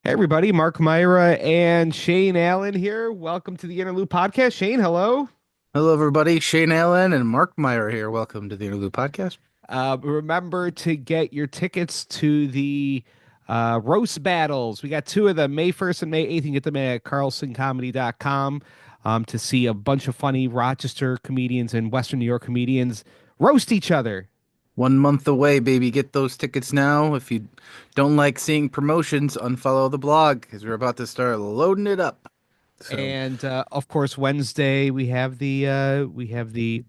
Hey everybody, Mark Myra and Shane Allen here. Welcome to the Innerloop Podcast. Shane, hello. Hello, everybody. Shane Allen and Mark Meyer here. Welcome to the Innerloop Podcast. Remember to get your tickets to the roast battles. We got two of them, May 1st and May 8th. You can get them at carlsoncomedy.com to see a bunch of funny Rochester comedians and Western New York comedians roast each other. 1 month away, baby. Get those tickets now. If you don't like seeing promotions, unfollow the blog because we're about to start loading it up. So, And of course, Wednesday we have the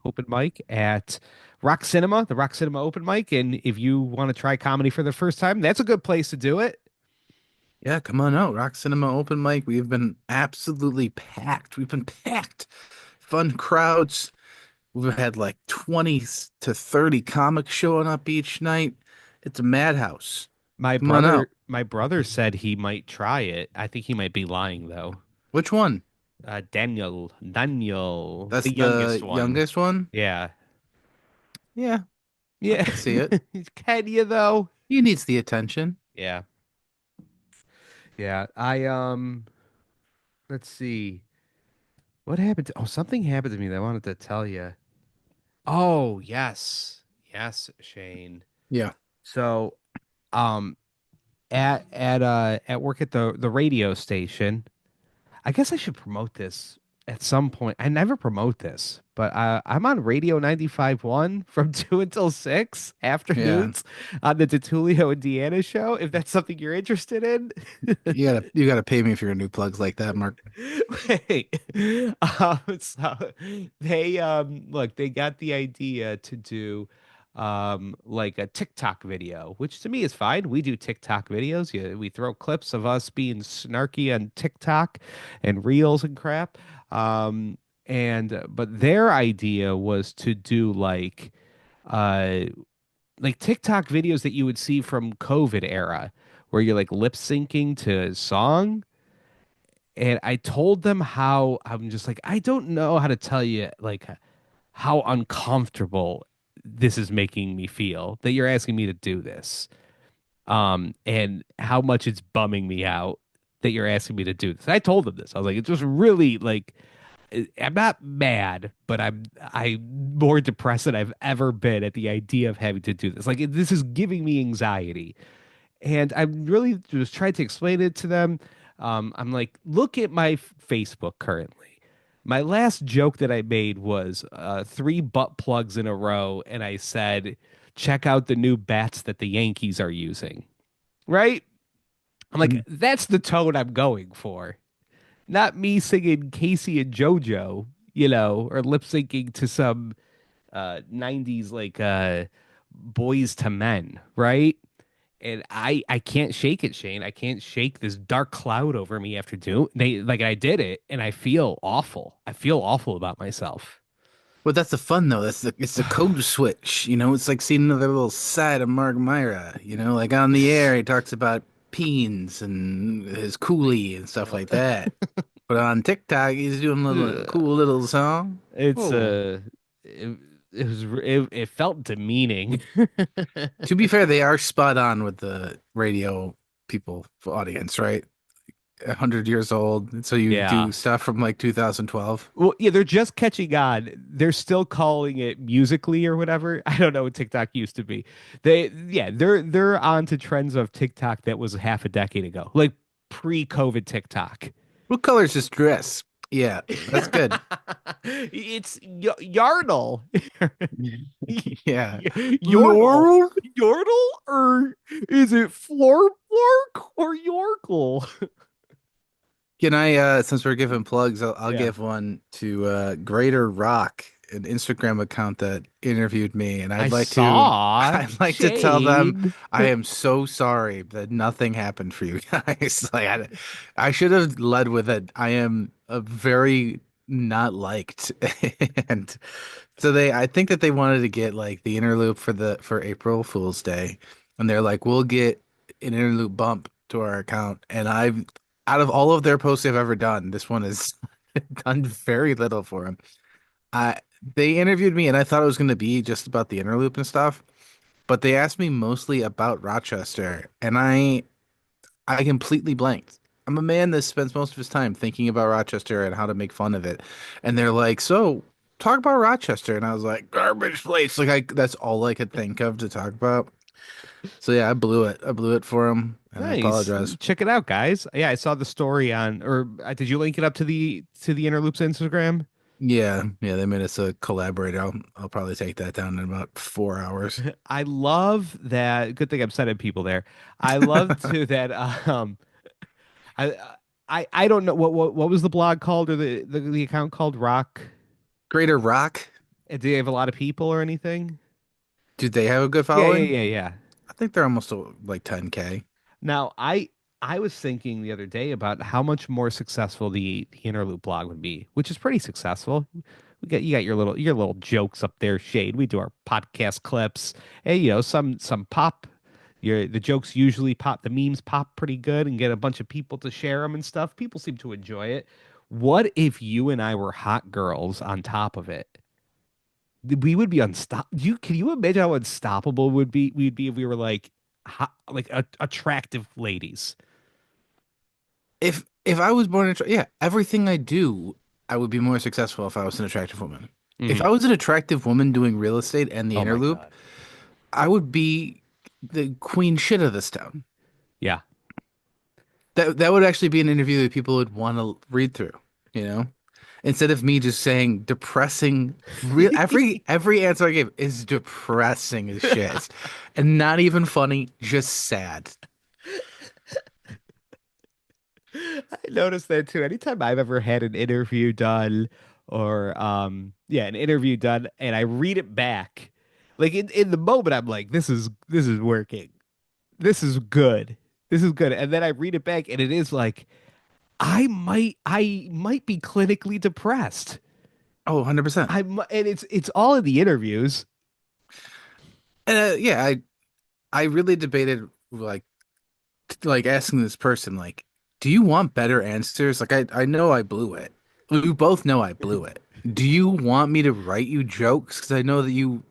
open mic at Rock Cinema, the Rock Cinema open mic. And if you want to try comedy for the first time, that's a good place to do it. yeah, come on out. Rock Cinema open mic. We've been absolutely packed. We've been packed. Fun crowds. We've had like 20 to 30 comics showing up each night. It's a madhouse. My Come on brother, out. my brother said he might try it. I think he might be lying though. Which one? Daniel, That's the youngest the one. youngest one? Yeah, Yeah, I yeah. could see it. Can you though? He needs the attention. Yeah, yeah. Let's see. What happened to, oh, something happened to me that I wanted to tell you. Oh, yes. Yes, Shane. Yeah. So, um at work at the radio station, I guess I should promote this at some point. I never promote this, but I'm on Radio 95.1 from 2 until 6 Yeah. afternoons on the Tertulio and Deanna show, if that's something you're interested in. You gotta pay me for your new plugs like that, Mark. Wait. So they look, they got the idea to do like a TikTok video, which to me is fine. We do TikTok videos. Yeah, we throw clips of us being snarky on TikTok and reels and crap. And but their idea was to do uh like TikTok videos that you would see from COVID era where you're like lip syncing to a song. And I told them how I'm just like, I don't know how to tell you like how uncomfortable this is making me feel that you're asking me to do this. And how much it's bumming me out that you're asking me to do this. I told them this. I was like, it's just really like I'm not mad, but I'm more depressed than I've ever been at the idea of having to do this. Like this is giving me anxiety. And I really just tried to explain it to them. I'm like, look at my Facebook currently. My last joke that I made was three butt plugs in a row, and I said, check out the new bats that the Yankees are using. Right? I'm like, Mhm. that's the tone I'm going for. Not me singing Casey and JoJo, or lip syncing to some 90s boys to men, right? And I can't shake it, Shane. I can't shake this dark cloud over me after doing they like I did it and I feel awful. I feel awful about myself. But that's the fun though. It's the code switch. It's like seeing another little side of Mark Myra. Like on the air, he talks about peens and his coolie and stuff like that. But on TikTok, he's doing a little Ugh. cool little song. It's Oh, it felt demeaning. to be fair, they are spot on with the radio people audience, right? 100 years old, and so you Yeah. do stuff from like 2012. Well, yeah, they're just catching on. They're still calling it musically or whatever. I don't know what TikTok used to be. They're on to trends of TikTok that was half a decade ago, like pre-COVID TikTok. What color is his dress? Yeah, that's good. It's Yarnell. Yeah. Yordle. Laurel? Yordle? Or is it Flork or Yorkle? Can I, since we're giving plugs, I'll Yeah. give one to Greater Rock, an Instagram account that interviewed me, and I I'd like to, saw I'd like to tell them Shane. I am so sorry that nothing happened for you guys. Like I should have led with it. I am a very not liked, and so I think that they wanted to get like the Interloop for April Fool's Day, and they're like, we'll get an Interloop bump to our account, and I've out of all of their posts they've ever done, this one has done very little for him. I They interviewed me and I thought it was going to be just about the Interloop and stuff, but they asked me mostly about Rochester, and I I completely blanked. I'm a man that spends most of his time thinking about Rochester and how to make fun of it. And they're like, "So, talk about Rochester." And I was like, "Garbage place." Like that's all I could think of to talk about. So yeah, I blew it. I blew it for him, and I Nice. apologize. Check it out, guys. Yeah, I saw the story on, or did you link it up to the Interloops Instagram? Yeah, yeah, they made us a collaborator. I'll probably take that down in about 4 hours. I love that. Good thing I'm sending people there. I love to that. I I don't know what was the blog called or the account called Rock. Greater Rock, Do they have a lot of people or anything? do they have a good Yeah, yeah, following? yeah, yeah. I think they're almost like 10K. Now I was thinking the other day about how much more successful the Interloop blog would be, which is pretty successful. You got your little jokes up there, Shade. We do our podcast clips, and some pop. The jokes usually pop, the memes pop pretty good, and get a bunch of people to share them and stuff. People seem to enjoy it. What if you and I were hot girls on top of it? We would be unstoppable. Can you imagine how unstoppable we'd be if we were like hot, like attractive ladies? If I was born yeah, everything I do, I would be more successful if I was an attractive woman. If Hmm. I was an attractive woman doing real estate and the Oh my Interloop, God. I would be the queen shit of this town. Yeah. That would actually be an interview that people would want to read through, you know? Instead of me just saying depressing real every answer I gave is depressing as shit. And not even funny, just sad. I noticed that too. Anytime I've ever had an interview done or yeah, an interview done and I read it back, like in the moment I'm like, this is working. This is good. This is good. And then I read it back and it is like I might be clinically depressed. Oh, 100%. And it's all in the interviews. And yeah, I really debated like asking this person like, do you want better answers? Like I know I blew it. We both know I blew it. Do you want me to write you jokes? Because I know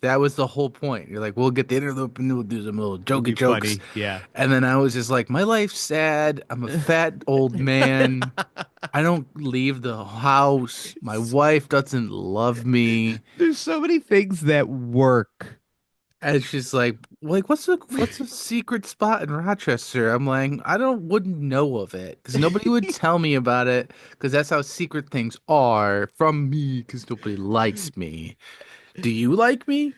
that was the whole point. You're like, we'll get the interloop and we'll do some little It'll jokey be jokes. funny. Yeah. And then I was just like, my life's sad. I'm a fat old man. I don't leave the house. My wife doesn't love me. There's so many things that work. And it's just like what's a secret spot in Rochester? I'm like, I don't wouldn't know of it because nobody would tell me about it because that's how secret things are from me because nobody likes me. Do you like me?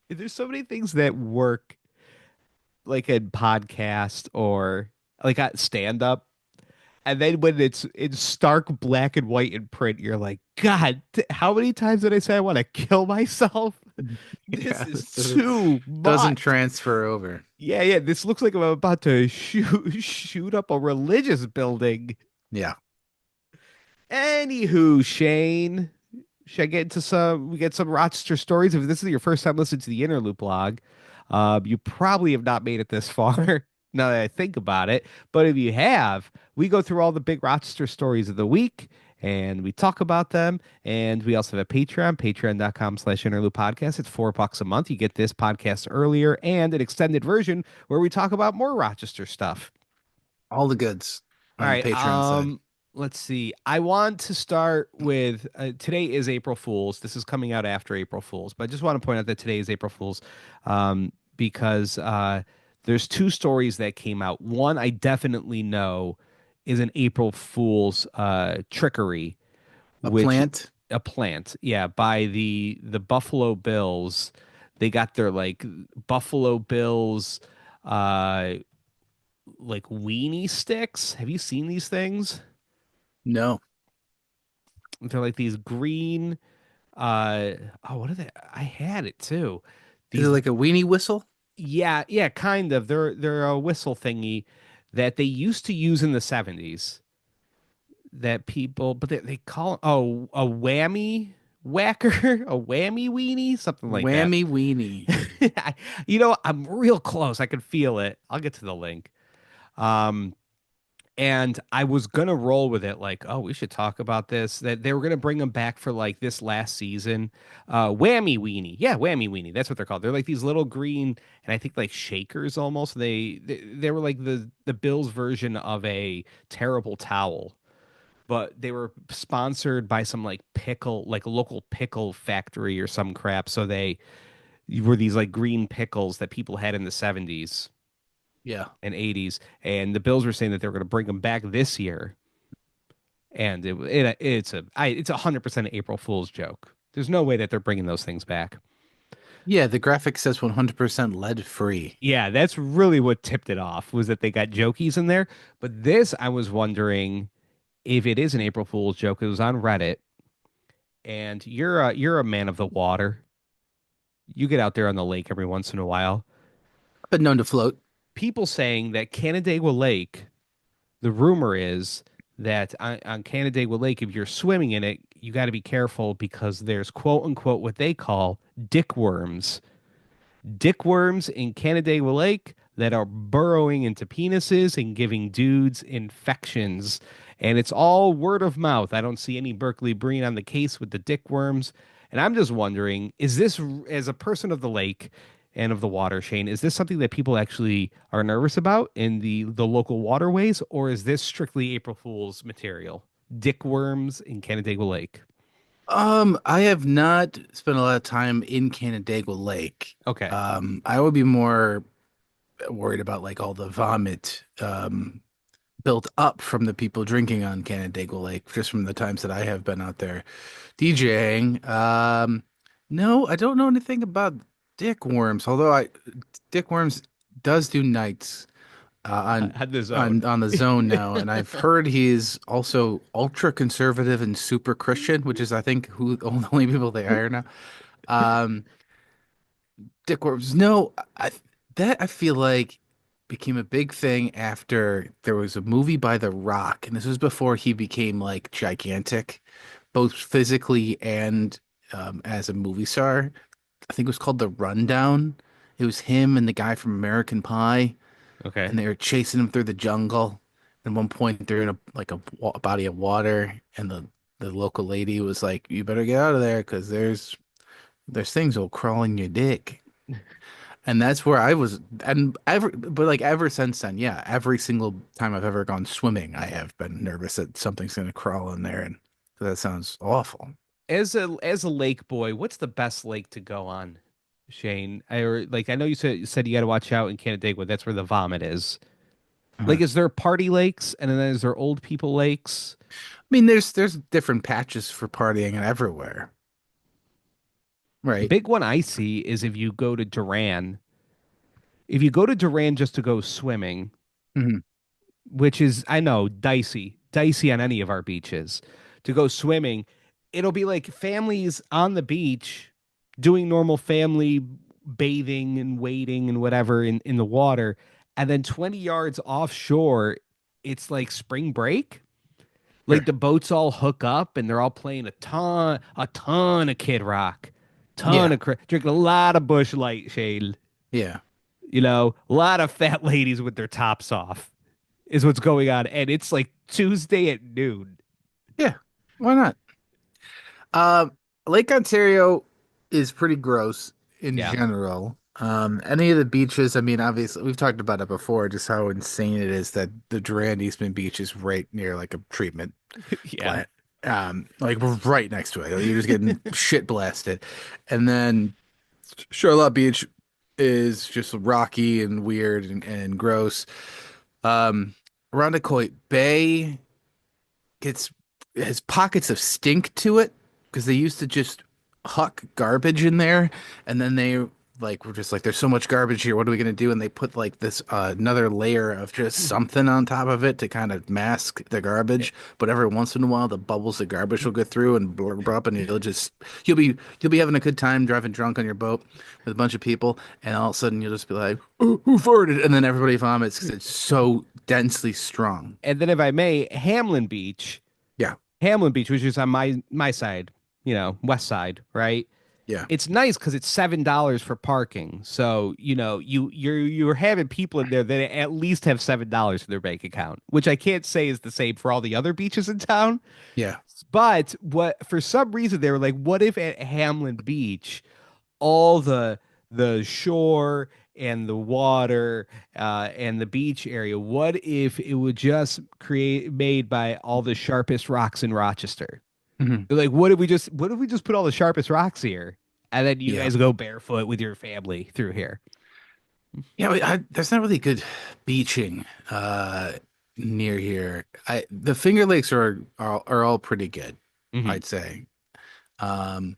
There's so many things that work like a podcast or like a stand up. And then when it's in stark black and white in print, you're like, God, how many times did I say I want to kill myself? This Yeah, is this too doesn't much. transfer over. Yeah, yeah. This looks like I'm about to shoot up a religious building. Yeah, Anywho, Shane, should I get into we get some Rochester stories? If this is your first time listening to the Interloop blog, you probably have not made it this far. Now that I think about it, but if you have, we go through all the big Rochester stories of the week and we talk about them. And we also have a Patreon, patreon.com/interloop podcast. It's $4 a month. You get this podcast earlier and an extended version where we talk about more Rochester stuff. all the goods All on the right. Patreon side. Let's see. I want to start with today is April Fool's. This is coming out after April Fool's, but I just want to point out that today is April Fool's because there's two stories that came out. One I definitely know is an April Fool's trickery, A which plant. a plant, yeah, by the Buffalo Bills. They got their like Buffalo Bills uh like weenie sticks. Have you seen these things? No. They're like these green uh oh, what are they? I had it too. Is it These like a weenie whistle? Yeah, yeah, kind of. They're a whistle thingy that they used to use in the 70s that people but they call a whammy whacker, a whammy weenie, something like that. Whammy weenie. You know, I'm real close. I can feel it. I'll get to the link. Um And I was gonna roll with it, like, oh, we should talk about this. That they were gonna bring them back for like this last season. Whammy Weenie, yeah, Whammy Weenie. That's what they're called. They're like these little green, and I think like shakers almost. They were like the Bills version of a terrible towel, but they were sponsored by some like pickle, like local pickle factory or some crap. So they were these like green pickles that people had in the 70s Yeah. and 80s, and the Bills were saying that they were going to bring them back this year, and it's 100% an April Fool's joke. There's no way that they're bringing those things back. Yeah, the graphic says 100% lead free. Yeah, that's really what tipped it off, was that they got jokies in there. But this, I was wondering if it is an April Fool's joke. It was on Reddit, and you're a man of the water. You get out there on the lake every once in a while. But known to float. People saying that Canandaigua Lake, the rumor is that on Canandaigua Lake, if you're swimming in it, you got to be careful because there's quote unquote what they call dick worms in Canandaigua Lake that are burrowing into penises and giving dudes infections. And it's all word of mouth. I don't see any Berkeley Breen on the case with the dick worms. And I'm just wondering, is this, as a person of the lake and of the water, Shane, is this something that people actually are nervous about in the local waterways, or is this strictly April Fool's material? Dick worms in Canandaigua Lake. I have not spent a lot of time in Canandaigua Lake. Okay. I would be more worried about like all the vomit built up from the people drinking on Canandaigua Lake, just from the times that I have been out there DJing. No, I don't know anything about Dick Worms, although I Dick Worms does do nights on Had the zone. on the zone now, and I've heard he's also ultra conservative and super Christian, which is I think who the only people they hire now. Um, Dick Worms, no, that I feel like became a big thing after there was a movie by The Rock, and this was before he became like gigantic, both physically and as a movie star. I think it was called The Rundown. It was him and the guy from American Pie, Okay. and they were chasing him through the jungle. At one point, they're in a body of water, and the local lady was like, "You better get out of there, because there's things will crawl in your dick." And that's where I was, and but like ever since then, yeah, every single time I've ever gone swimming, I have been nervous that something's gonna crawl in there, and that sounds awful. As a lake boy, what's the best lake to go on, Shane? I know you said you got to watch out in Canandaigua. That's where the vomit is. Uh, Like, is there party lakes, and then is there old people lakes? I mean, there's different patches for partying and everywhere, The right? big one I see is if you go to Duran. If you go to Duran just to go swimming, Hmm. which is, I know, dicey on any of our beaches, to go swimming, it'll be like families on the beach doing normal family bathing and wading and whatever in the water. And then 20 yards offshore, it's like spring break. Like Sure. the boats all hook up and they're all playing a ton of Kid Rock, Yeah, drinking a lot of Bush Light, Shade. yeah, A lot of fat ladies with their tops off is what's going on. And it's like Tuesday at noon. yeah. Why not? Um, Lake Ontario is pretty gross in Yeah. general. Any of the beaches, I mean, obviously, we've talked about it before, just how insane it is that the Durand Eastman Beach is right near like a treatment Yeah. plant. Like we're right next to it. You're just getting shit blasted. And then Charlotte Beach is just rocky and weird and gross. Rondequoit Bay gets has pockets of stink to it because they used to just huck garbage in there, and then they like were just like, "There's so much garbage here. What are we gonna do?" And they put like this another layer of just something on top of it to kind of mask the garbage. But every once in a while, the bubbles of garbage will go through and blurb up, and you'll be having a good time driving drunk on your boat with a bunch of people, and all of a sudden you'll just be like, "Oh, who farted?" And then everybody vomits because it's so densely strong. And then if I may, Yeah. Hamlin Beach, which is on my side, west side, right? Yeah. It's nice because it's $7 for parking. So, you're having people in there that at least have $7 in their bank account, which I can't say is the same for all the other beaches in town. Yeah. But what for some reason they were like, what if at Hamlin Beach, all the shore and the water and the beach area, what if it would just create made by all the sharpest rocks in Rochester? Hmm. They're like, what if we just put all the sharpest rocks here? And then you Yeah. guys go barefoot with your family through here. Yeah, there's not really good beaching near here. The Finger Lakes are all pretty good, Hmm. I'd say. Um,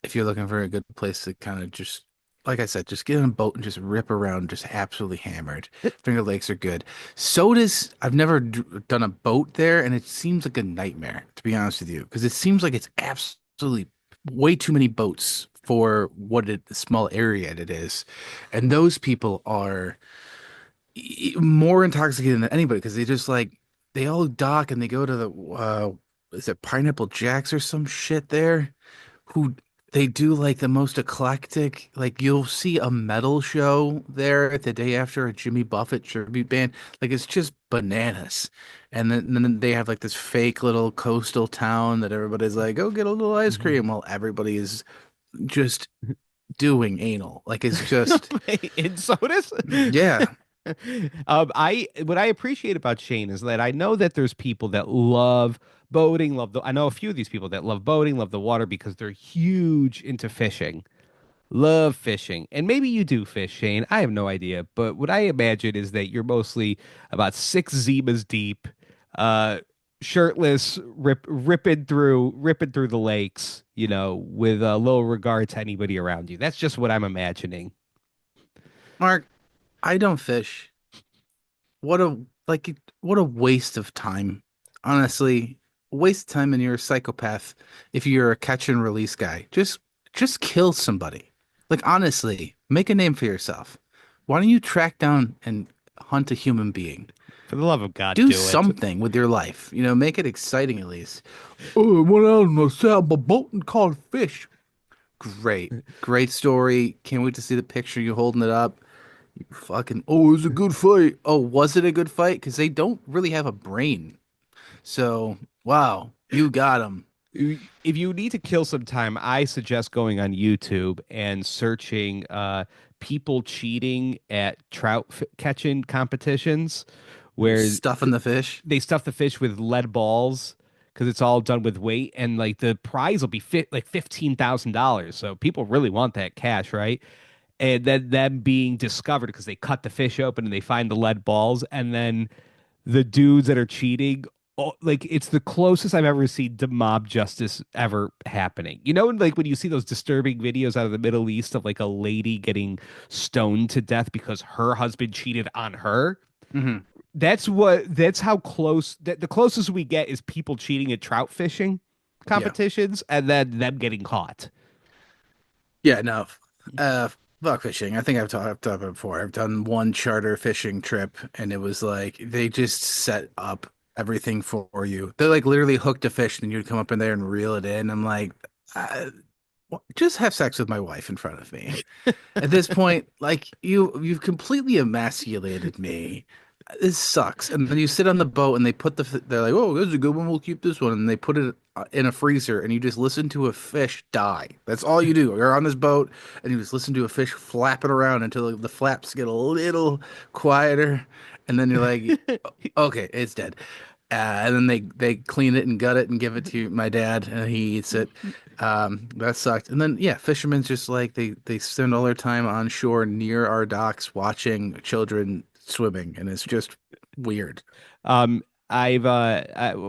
if you're looking for a good place to kind of just, like I said, just get on a boat and just rip around, just absolutely hammered. Finger Lakes are good. Sodas, I've never done a boat there, and it seems like a nightmare, to be honest with you, because it seems like it's absolutely way too many boats for the small area it is. And those people are more intoxicated than anybody because they just like they all dock and they go to the is it Pineapple Jacks or some shit there who they do like the most eclectic, like you'll see a metal show there the day after a Jimmy Buffett tribute band, like it's just bananas. And then they have like this fake little coastal town that everybody's like, go get a little ice cream while everybody is just doing anal, like it's just In sodas. yeah. I what I appreciate about Shane is that I know that there's people that love boating, I know a few of these people that love boating, love the water because they're huge into fishing. Love fishing. And maybe you do fish, Shane. I have no idea. But what I imagine is that you're mostly about 6 Zimas deep, uh, shirtless, ripping through the lakes, with little regard to anybody around you. That's just what I'm imagining. Mark, I don't fish. What a what a waste of time. Honestly, waste of time and you're a psychopath if you're a catch and release guy. Just kill somebody. Like honestly, make a name for yourself. Why don't you track down and hunt a human being? For the love of God, Do do it. something with your life. Make it exciting at least. Oh, I went out on a sailboat boat and caught fish. Great. Great story. Can't wait to see the picture you holding it up. Fucking, oh, it was a good fight. Oh, was it a good fight? Because they don't really have a brain. So, wow, you got him. If you need to kill some time, I suggest going on YouTube and searching people cheating at catching competitions where Stuffing the fish. they stuff the fish with lead balls because it's all done with weight, and like the prize will be like $15,000. So people really want that cash, right? And then them being discovered because they cut the fish open and they find the lead balls, and then the dudes that are cheating, oh, like it's the closest I've ever seen to mob justice ever happening. Like when you see those disturbing videos out of the Middle East of like a lady getting stoned to death because her husband cheated on her. Hmm. That's how close that the closest we get is people cheating at trout fishing Yeah. competitions and then them getting caught. Yeah, no. Uh, Fuck fishing. I think I've talked about it before. I've done one charter fishing trip, and it was like they just set up everything for you. They like literally hooked a fish, and you'd come up in there and reel it in. I'm like, uh, just have sex with my wife in front of me. At this point, like you've completely emasculated me. This sucks. And then you sit on the boat and they're like, "Oh, this is a good one. We'll keep this one." And they put it in a freezer and you just listen to a fish die. That's all you do. You're on this boat and you just listen to a fish flapping around until the flaps get a little quieter and then you're like, "Okay, it's dead." And then they clean it and gut it and give it to my dad and he eats it. That sucked. And then yeah, fishermen's just like they spend all their time on shore near our docks watching children swimming, and it's just weird. Um, I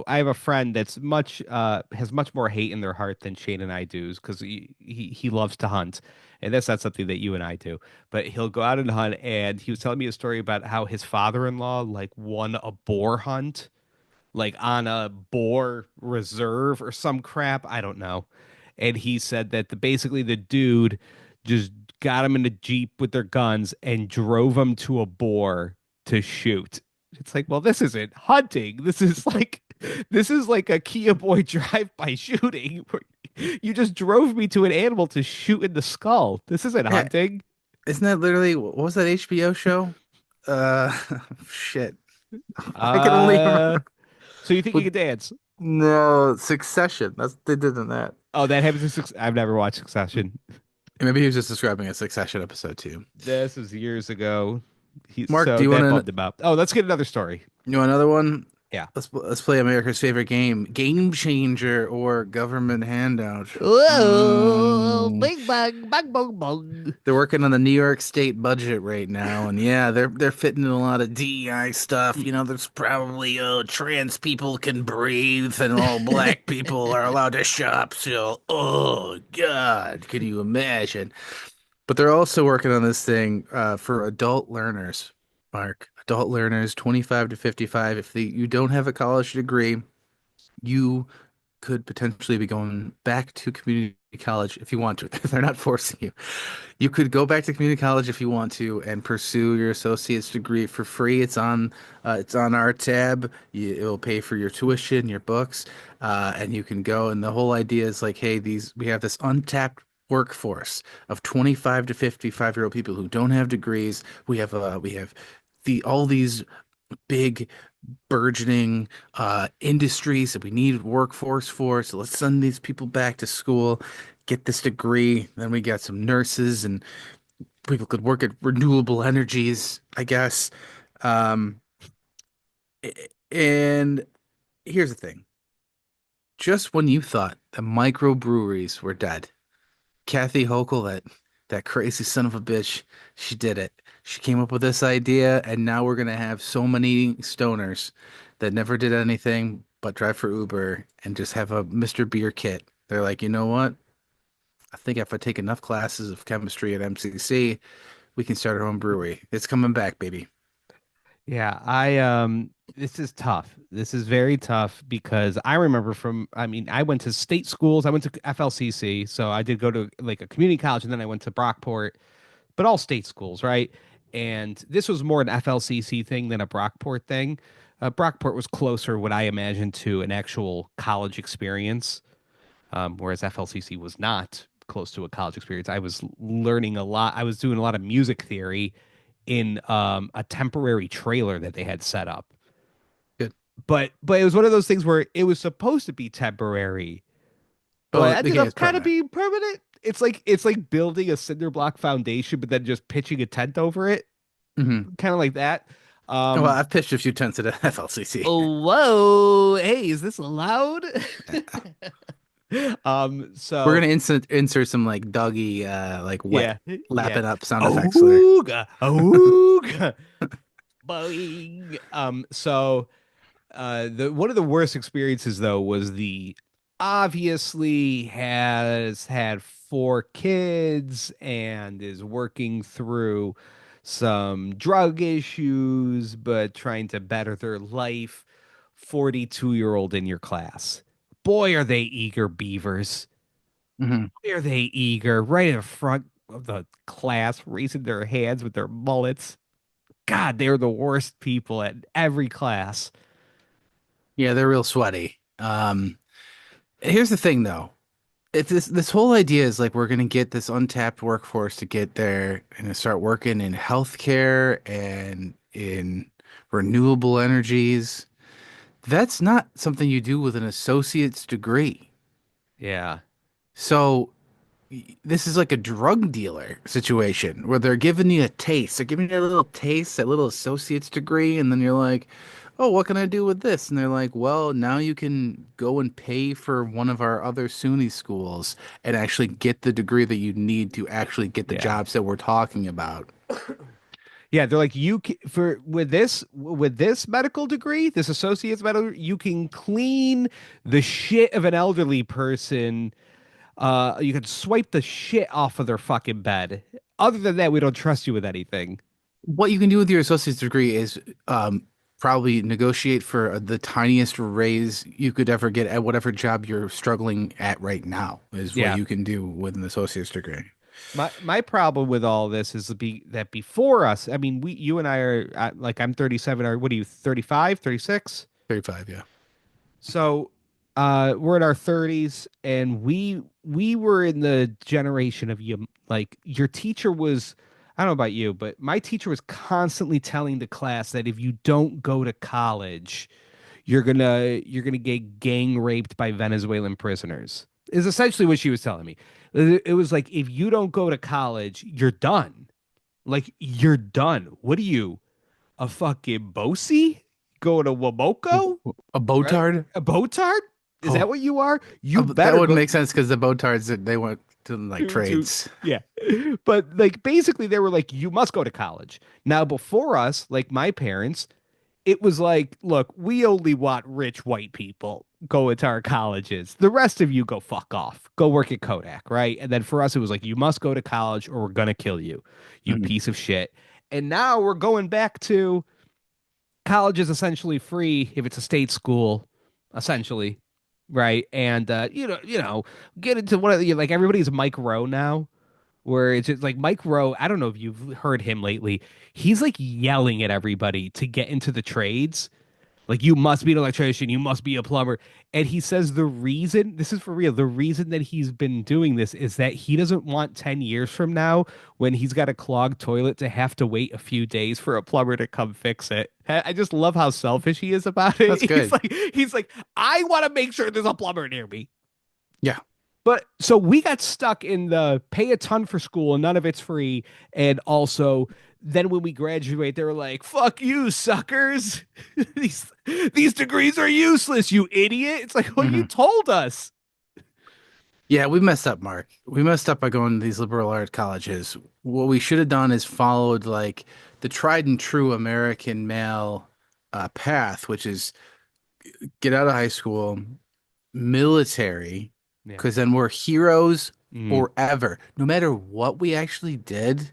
have a friend that's much has much more hate in their heart than Shane and I do because he loves to hunt, and that's not something that you and I do. But he'll go out and hunt, and he was telling me a story about how his father-in-law like won a boar hunt, like on a boar reserve or some crap. I don't know. And he said that basically the dude just got him in a Jeep with their guns and drove him to a boar to shoot. It's like, well, this isn't hunting. This is like a Kia Boy drive-by shooting. You just drove me to an animal to shoot in the skull. This isn't Yeah, hunting. isn't that literally what was that HBO show? Uh, shit. I can only Uh, remember so you think you with can dance? no Succession. That's they did in that. Oh, that happens in I've never watched Succession. Maybe he was just describing a Succession episode too. This was years ago. Mark, So that bummed him out. Oh, let's get another story. you want another one? Yeah. Let's play America's favorite game, Game Changer or Government Handout. Whoa, Mm. bing bang, bang bong bong. They're working on the New York State budget right now, and yeah, they're fitting in a lot of DEI stuff. You know, there's probably trans people can breathe, and all black people are allowed to shop. So, oh God, can you imagine? But they're also working on this thing for adult learners, Mark. Adult learners, 25 to 55. If you don't have a college degree, you could potentially be going back to community college if you want to. They're not forcing you. You could go back to community college if you want to and pursue your associate's degree for free. It's on our tab. It will pay for your tuition, your books, and you can go. And the whole idea is like, hey, these we have this untapped workforce of 25 to 55-year-old people who don't have degrees. We have the all these big burgeoning industries that we need workforce for. So let's send these people back to school, get this degree. Then we got some nurses and people could work at renewable energies, I guess. Um, and here's the thing. Just when you thought the microbreweries were dead, Kathy Hochul, that crazy son of a bitch, she did it. She came up with this idea, and now we're gonna have so many stoners that never did anything but drive for Uber and just have a Mr. Beer kit. They're like, you know what? I think if I take enough classes of chemistry at MCC, we can start our own brewery. It's coming back, baby. Yeah, this is tough. This is very tough because I remember I mean, I went to state schools. I went to FLCC, so I did go to like a community college and then I went to Brockport, but all state schools, right? And this was more an FLCC thing than a Brockport thing. Brockport was closer, what I imagine, to an actual college experience, whereas FLCC was not close to a college experience. I was learning a lot. I was doing a lot of music theory in a temporary trailer that they had set up. Good. But it was one of those things where it was supposed to be temporary, Oh, but the ended game is up kind of permanent. being permanent. It's like building a cinder block foundation, but then just pitching a tent over it, Hmm. kind of like that. Well, Um, I've pitched a few tents at FLCC. oh, whoa, hey, is this allowed? We're So gonna insert some like doggy, like wet yeah, yeah. lapping up sound effects for there. Ooga, ooga, boing. The one of the worst experiences though was the obviously has had four kids and is working through some drug issues, but trying to better their life. 42-year-old in your class. Boy, are they eager beavers. Hmm. Boy, are they eager right in front of the class, raising their hands with their mullets. God, they're the worst people at every class. Yeah, they're real sweaty. Here's the thing though. It's this whole idea is like we're gonna get this untapped workforce to get there and to start working in healthcare and in renewable energies. That's not something you do with an associate's degree. Yeah. So this is like a drug dealer situation where they're giving you a taste. They're giving you a little taste, that little associate's degree, and then you're like, "Oh, what can I do with this?" And they're like, "Well, now you can go and pay for one of our other SUNY schools and actually get the degree that you need to actually get the Yeah. jobs that we're talking about." Yeah, they're like for with this medical degree, this associate's medical, you can clean the shit of an elderly person. You can swipe the shit off of their fucking bed. Other than that, we don't trust you with anything. What you can do with your associate's degree is probably negotiate for the tiniest raise you could ever get at whatever job you're struggling at right now, is what Yeah. you can do with an associate's degree. My problem with all this is that before us, I mean, you and I are like I'm 37, or what are you, 35, 36? 35, yeah. So we're in our 30s, and we were in the generation of you, like your teacher was, I don't know about you, but my teacher was constantly telling the class that if you don't go to college, you're gonna get gang raped by Venezuelan prisoners. Is essentially what she was telling me. It was like if you don't go to college, you're done. Like you're done. What are you, a fucking bossy? Going to Wamoko? A Right? botard? A botard? Is that Oh, what you are? You that better would go make sense because the botards they went to like to trades. yeah. But like basically they were like, you must go to college. Now before us, like my parents, it was like, look, we only want rich white people going to our colleges. The rest of you go fuck off. Go work at Kodak, right? And then for us, it was like, you must go to college or we're gonna kill you, you Mhm. piece of shit. And now we're going back to college is essentially free if it's a state school, essentially, right? And get into one of the like everybody's Mike Rowe now, where it's just like Mike Rowe. I don't know if you've heard him lately. He's like yelling at everybody to get into the trades, like you must be an electrician, you must be a plumber. And he says the reason, this is for real, the reason that he's been doing this is that he doesn't want 10 years from now when he's got a clogged toilet to have to wait a few days for a plumber to come fix it. I just love how selfish he is about it. That's good. He's like, I want to make sure there's a plumber near me. Yeah. But so we got stuck in the pay a ton for school and none of it's free. And also, then when we graduate, they were like, fuck you, suckers. these these degrees are useless, you idiot. It's like, well, you Hmm. told us. Yeah, we messed up, Mark. We messed up by going to these liberal arts colleges. What we should have done is followed like the tried and true American male path, which is get out of high school, military, Yeah. because then we're heroes Mm. forever. No matter what we actually did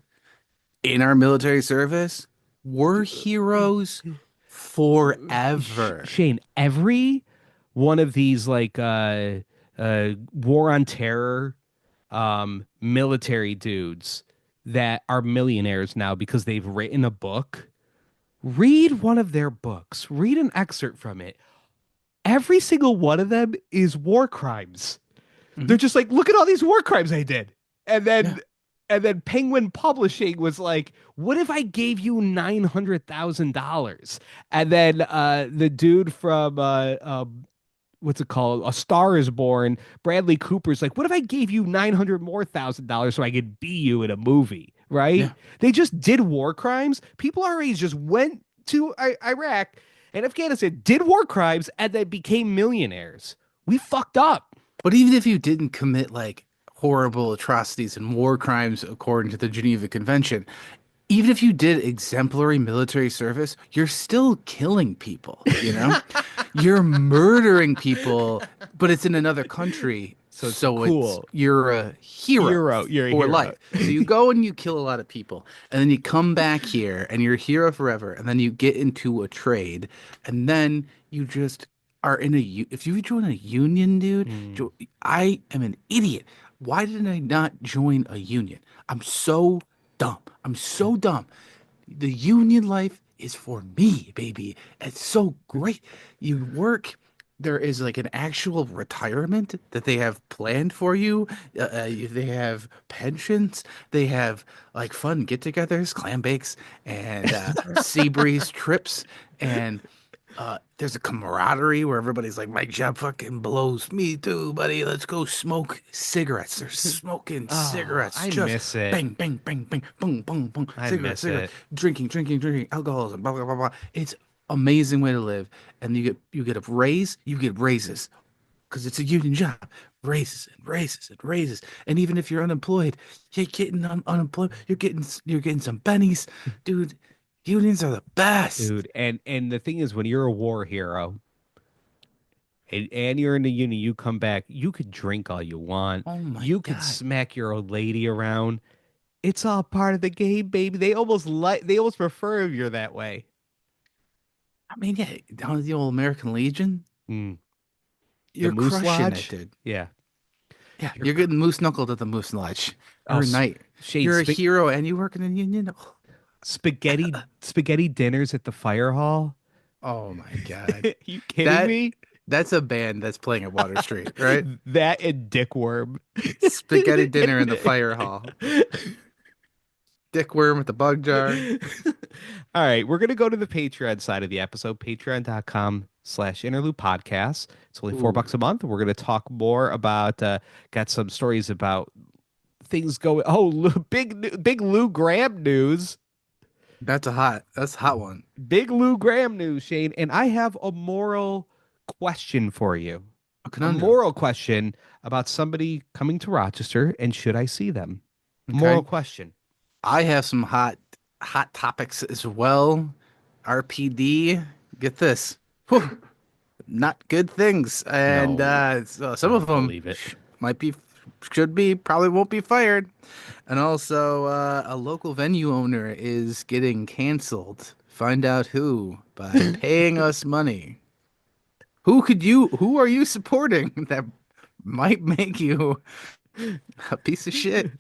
in our military service, we're heroes forever. Shane, every one of these like war on terror military dudes that are millionaires now because they've written a book, read one of their books, read an excerpt from it. Every single one of them is war crimes. Mhm. They're just like, look at all these war crimes I did. And Yeah, then Penguin Publishing was like, what if I gave you $900,000? And then the dude from what's it called? A Star is Born, Bradley Cooper's like, what if I gave you 900 more thousand dollars so I could be you in a movie, right? yeah. They just did war crimes. People our age just went to Iraq and Afghanistan, did war crimes, and then became millionaires. We fucked up. But even if you didn't commit like horrible atrocities and war crimes according to the Geneva Convention, even if you did exemplary military service, you're still killing people, you know? You're murdering people, but it's in another country, So it's so it's cool. you're a hero Hero. You're a for hero. life. So you go and you kill a lot of people, and then you come back here and you're a hero forever, and then you get into a trade, and then you just are in if you join a union, dude, Mm. I am an idiot. Why did I not join a union? I'm so dumb. I'm so dumb. The union life is for me, baby. It's so great. You work, there is like an actual retirement that they have planned for you. They have pensions. They have like fun get-togethers, clam bakes, and sea breeze trips. And there's a camaraderie where everybody's like, my job fucking blows. Me too, buddy. Let's go smoke cigarettes. They're smoking Oh, cigarettes. I Just miss it. bang, bang, bang, bang, boom, boom, boom. I Cigarette, miss cigarette. it. Drinking, drinking, drinking. Alcoholism. Blah, blah, blah, blah. It's amazing way to live. And you get a raise. You get raises because it's a union job. Raises and raises and raises. And even if you're unemployed, you're getting unemployed. You're getting some pennies, dude. Unions are the best. Dude, and the thing is when you're a war hero and you're in the union, you come back, you could drink all you want. Oh my You could God. smack your old lady around. It's all part of the game, baby. They almost prefer if you're that way. I mean, yeah, down at the old American Legion, Mm. The you're Moose crushing it, Lodge? dude. Yeah. Yeah, You're you're getting moose knuckled at the Moose Lodge oh every night. Shane, You're a hero and you work in a union. spaghetti dinners at the fire hall. Oh my God. You kidding That me? That's a band that's playing at Water Street, right? That and Dickworm. Spaghetti dinner in the fire hall. Dickworm with the bug jar. All right, we're gonna go to the Patreon side of the episode, patreon.com/interlude podcast. It's only Ooh, $4 a month. We're gonna talk more about got some stories about things going. Oh, big Lou Graham news. that's a hot one. Big Lou Graham news, Shane. And I have a moral question for you. A A conundrum. moral question about somebody coming to Rochester and should I see them? Moral Okay. question. I have some hot topics as well. RPD, get this. Whew, not good things. And No, so I some of don't them believe it. might be, should be, probably won't be fired. And also, a local venue owner is getting canceled. Find out who by paying us money. Who are you supporting that might make you a piece of shit?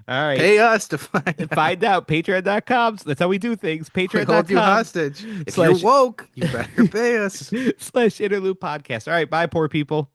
All right. Pay us to find out. Find out. Patreon.com. That's how we do things. We hold you Patreon.com hostage. If you're slash woke, you better pay us. slash interlude podcast. All right. Bye, poor people.